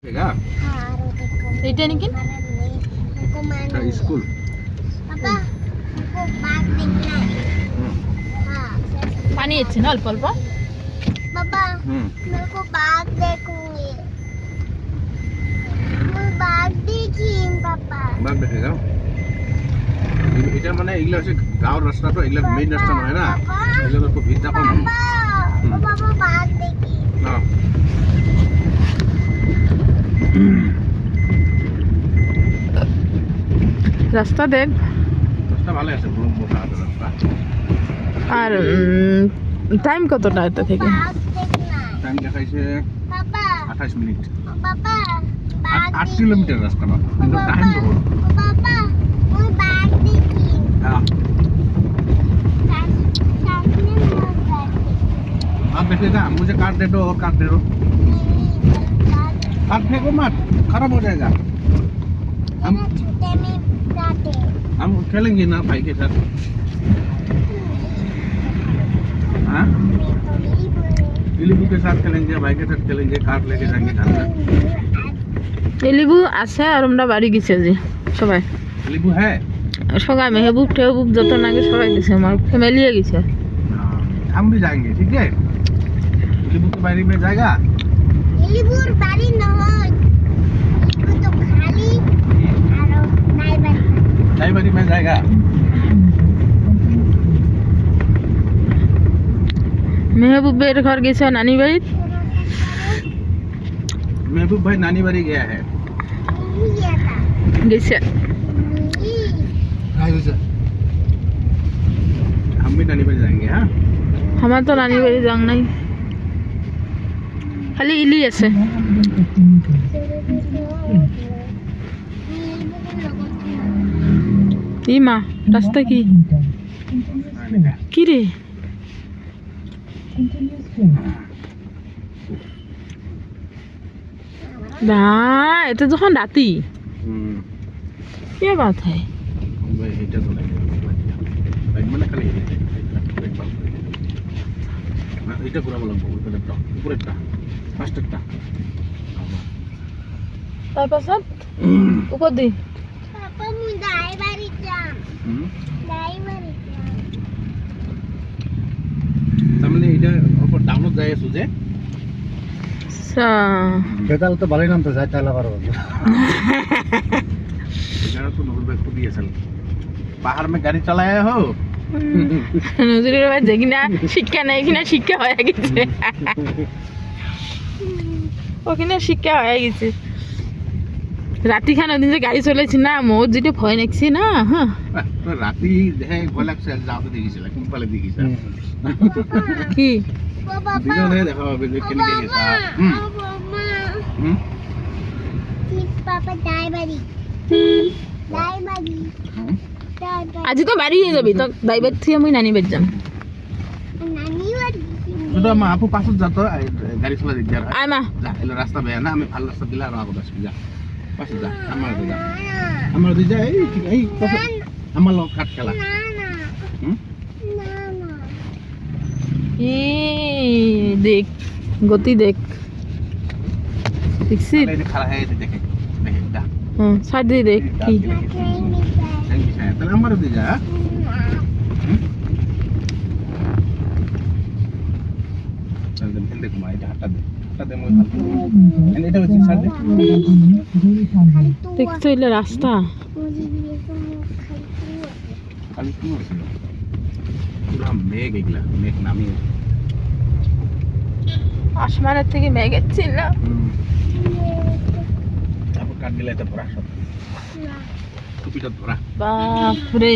এটা নাকি स्कूल पानी अच्छे ना अल्प अल्प पापा मेरे को बाघ देखूंगी मैं बाघ देखी पापा बाघ देखेगा এটা মানে এগুলা হচ্ছে গাঁওর রাস্তা তো এগুলা মেইন রাস্তা নয় না এগুলা তো ভিড়টা কম पापा बाघ देखी হ্যাঁ রাস্তা দেখ রাস্তা ভালো আছে পুরো মোটা রাস্তা আর টাইম কতটা এটা থেকে बाघ देखना টাইম দেখাইছে पापा 28 মিনিট पापा बाघ 8 কিলোমিটার রাস্তা না কিন্তু টাইম তো पापा मैं बाघ देखी হ্যাঁ सामने में आप देखेगा मुझे काट दे दो और काट दे दो काट फेंको मत खराब हो जाएगा हम छुट्टे में काटे हम खेलेंगे ना भाई के साथ हाँ इलीबू के साथ खेलेंगे भाई के साथ खेलेंगे काट लेके जाएंगे घर में এলিবু আছে আর আমরা বাড়ি গেছি আজি সবাই इलीबू है সবাই মেহবুব টেহবুব যত নাকি সবাই গেছে আমার ফ্যামিলিয়ে গেছে हाँ, हम भी जाएंगे ठीक है इलीबू के बारी में जाएगा এলিবুর বাড়ি নহয় এলিবু তো খালি আর নাই বাড়ি नई बारी में जाएगा মেহবুবের ঘর গেছে নানি বাড়ি महबूब भाई नानी बारी गया है গেছে हम भी नानी बारी जाएंगे हाँ আমার তো নানি বাড়ি যাং নাই খালি ইলি আছে ই মা রাস্তা কি কি রে না এটা যখন রাতি क्या बात है भाई এটা তো লাগে ভাই মানে খালি না এটা পুরো বললাম উপরেরটা ফার্স্টেরটা তারপাছত উপর দি পাপা মুই দাই বাড়ি যাম দাই বাড়ি যাম তার মানে এটা উপর ডাউনলোড যায় সুজে বেতাল তো ভালোই নাম তো যায় চালা পারবো এটা তো নতুন ব্যাগ খুবই আছে পাহাড় में गाड़ी चलाया हो নজরুলের ভাই দেখি না শিক্ষা নাই কিনা শিক্ষা হয়ে গেছে ওখানে শিক্ষা হয়ে গেছে রাতি খান ওদিন যে গাড়ি চলেছি না মোর যেটা ভয় লাগছে না হ্যাঁ তো রাতি দেখে ভয় লাগছে যাওতে দেখিছিল কোন পালে দেখিছিল কি পাপা দিনে দেখা হবে যে কেন কে গেছে হুম পাপা দাই বাড়ি দাই বাড়ি দাই বাড়ি আজি তো বাড়ি হয়ে যাবি তো দাইবার থেকে আমি নানি বাড়ি যাম নানি বাড়ি শুধু আমার আপু পাছত যাতো গাড়ি চলা দিতে আর আয় মা যা এলো রাস্তা বেয়া না আমি ভালো রাস্তা দিলে আর আগত আসবি যা পাছত যা আমার দি যা এই পাছত আমার লোক কাট খেলা না না হুম না না ই দেখ গতি দেখ দেখছি এই যে খাড়া হয়ে দেখে দেখে যা হ্যাঁ সাইড দিয়ে দেখ কি তাহলে আমার দি যা তাহলে দেখে ঘুমা এটা হাতটা দে হাতটা দে মই ভালো এটা হচ্ছে সাইড দে দেখছো এলে রাস্তা খালি কি হচ্ছে পুরা মেঘ এগুলা মেঘ নামিয়ে আসমানের থেকে মেঘ এসেছিল তারপর কাট দিলে এটা ধরা সব টুপিটা ধরা বাপরে